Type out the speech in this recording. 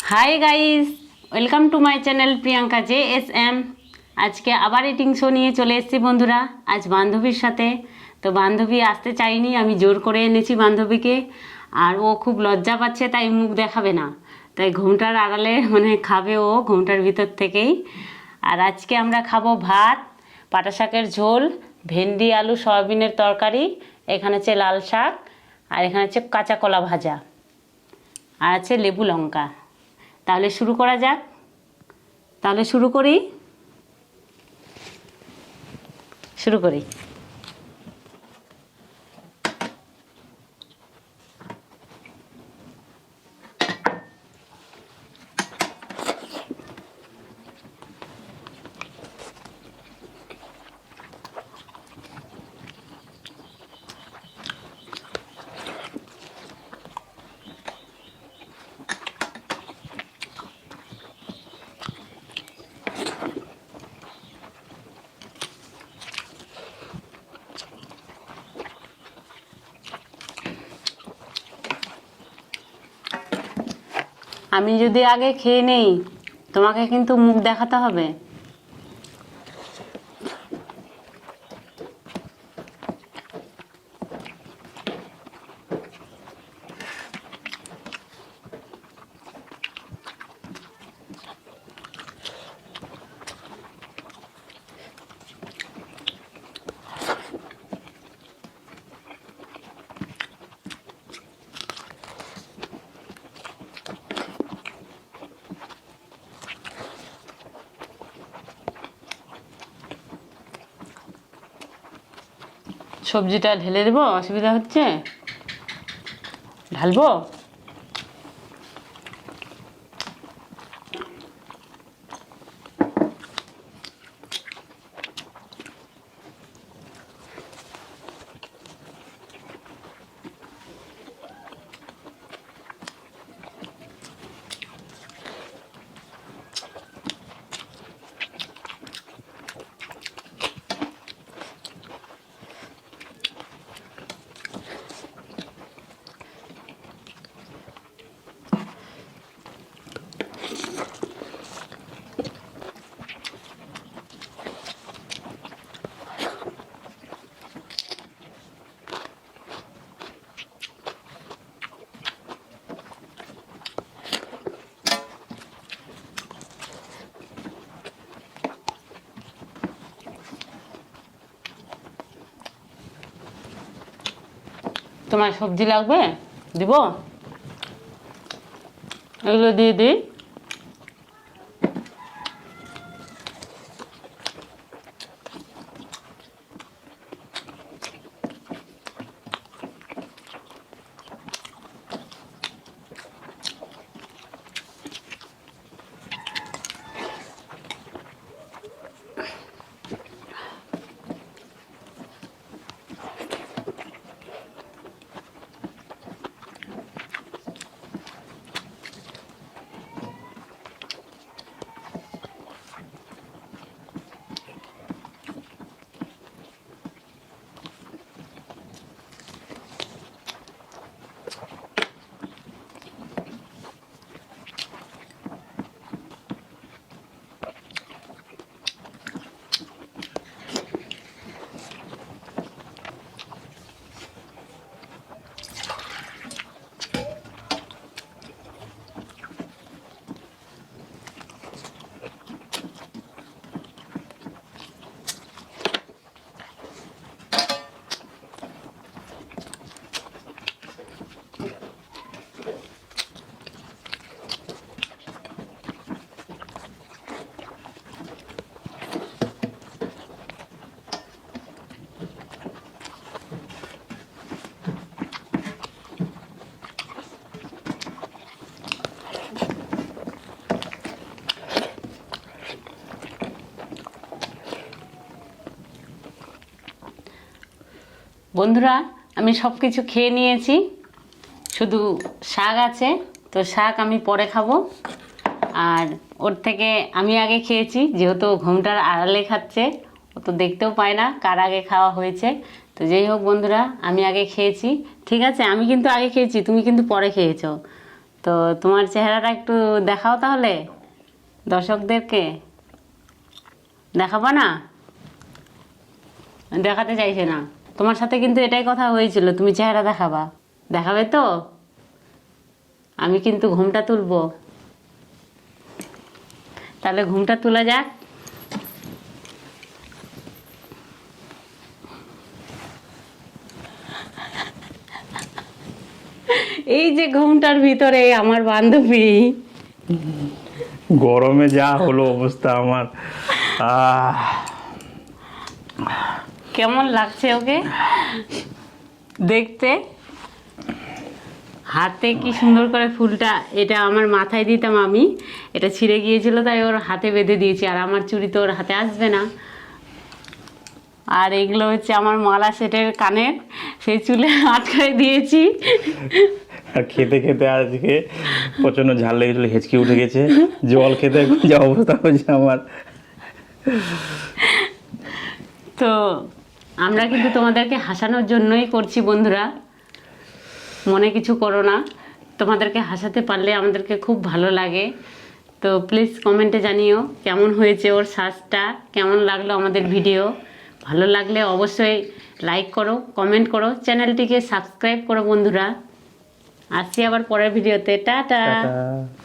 Hi guys, welcome to my channel Priyanka JSM। आज के आबार इटिंग शो निये चले एसेছি बंधुरा। आज बान्धबीर साथे तो बान्धबी आसते चाइनी, आमी जोर करे এনেছি बान्धबीके। और ओ खूब लज्जा पाচ্ছে, ताई मुख देखाबे ना, ताई घुमटार आড়ালে মানে খাবে ও ঘুমটার ভিতর থেকেই। আর আজকে আমরা খাবো ভাত, পাটা শাকের ঝোল, ভেন্ডি আলু সয়াবিনের তরকারি, এখানে আছে লাল শাক, আর এখানে আছে কাঁচা কলা ভাজা, আর আছে লেবু লঙ্কা। তাহলে শুরু করা যাক। তাহলে শুরু করি। আমি যদি আগে খেয়ে নেই, তোমাকে কিন্তু মুখ দেখাতে হবে। সবজিটা ঢেলে দেবো, অসুবিধা হচ্ছে? ঢালবো? তোমার সবজি লাগবে? দিব? এগুলো দিয়ে দিই। বন্ধুরা, আমি সব কিছু খেয়ে নিয়েছি, শুধু শাক আছে, তো শাক আমি পরে খাবো। আর ওর থেকে আমি আগে খেয়েছি, যেহেতু ঘুমটার আড়ালে খাচ্ছে, ও তো দেখতেও পায় না কার আগে খাওয়া হয়েছে। তো যেই হোক বন্ধুরা, আমি আগে খেয়েছি, ঠিক আছে? আমি কিন্তু আগে খেয়েছি, তুমি কিন্তু পরে খেয়েছো। তো তোমার চেহারাটা একটু দেখাও তাহলে দর্শকদেরকে। দেখাবো না? দেখাতে চাইছে না। তোমার সাথে কিন্তু এটাই কথা হয়েছিল, তুমি চেহারা দেখাবা। দেখাবে তো? আমি কিন্তু ঘুমটা তুলবো। তাহলে ঘুমটা তোলা যাক। এই যে ঘুমটার ভিতরে আমার বান্ধবী, গরমে যা হলো অবস্থা আমার। কেমন লাগছে ওকে দেখতে? হাতে কি সুন্দর করে ফুলটা, এটা আমার মাথায় দিতাম আমি, এটা ছিঁড়ে গিয়েছিল তাই ওর হাতে বেঁধে দিয়েছি। আর আমার চুড়ি তো ওর হাতে আসবে না। আর এগুলো হচ্ছে আমার মালা সেটের কানের, সেই চুলে আটকায় দিয়েছি। আর খেতে খেতে আজকে প্রচন্ড ঝাল লেগেছিল, হেঁচকি উঠে গেছে। জল খেতে যা অবস্থা হয়েছে আমার। তো আমরা কিন্তু তোমাদেরকে হাসানোর জন্যই করছি বন্ধুরা, মনে কিছু করো না। তোমাদেরকে হাসাতে পারলে আমাদেরকে খুব ভালো লাগে। তো প্লিজ কমেন্টে জানিও কেমন হয়েছে ওর সাজটা, কেমন লাগলো আমাদের ভিডিও। ভালো লাগলে অবশ্যই লাইক করো, কমেন্ট করো, চ্যানেলটিকে সাবস্ক্রাইব করো বন্ধুরা। আসছি আবার পরের ভিডিওতে। টাটা। টাটা।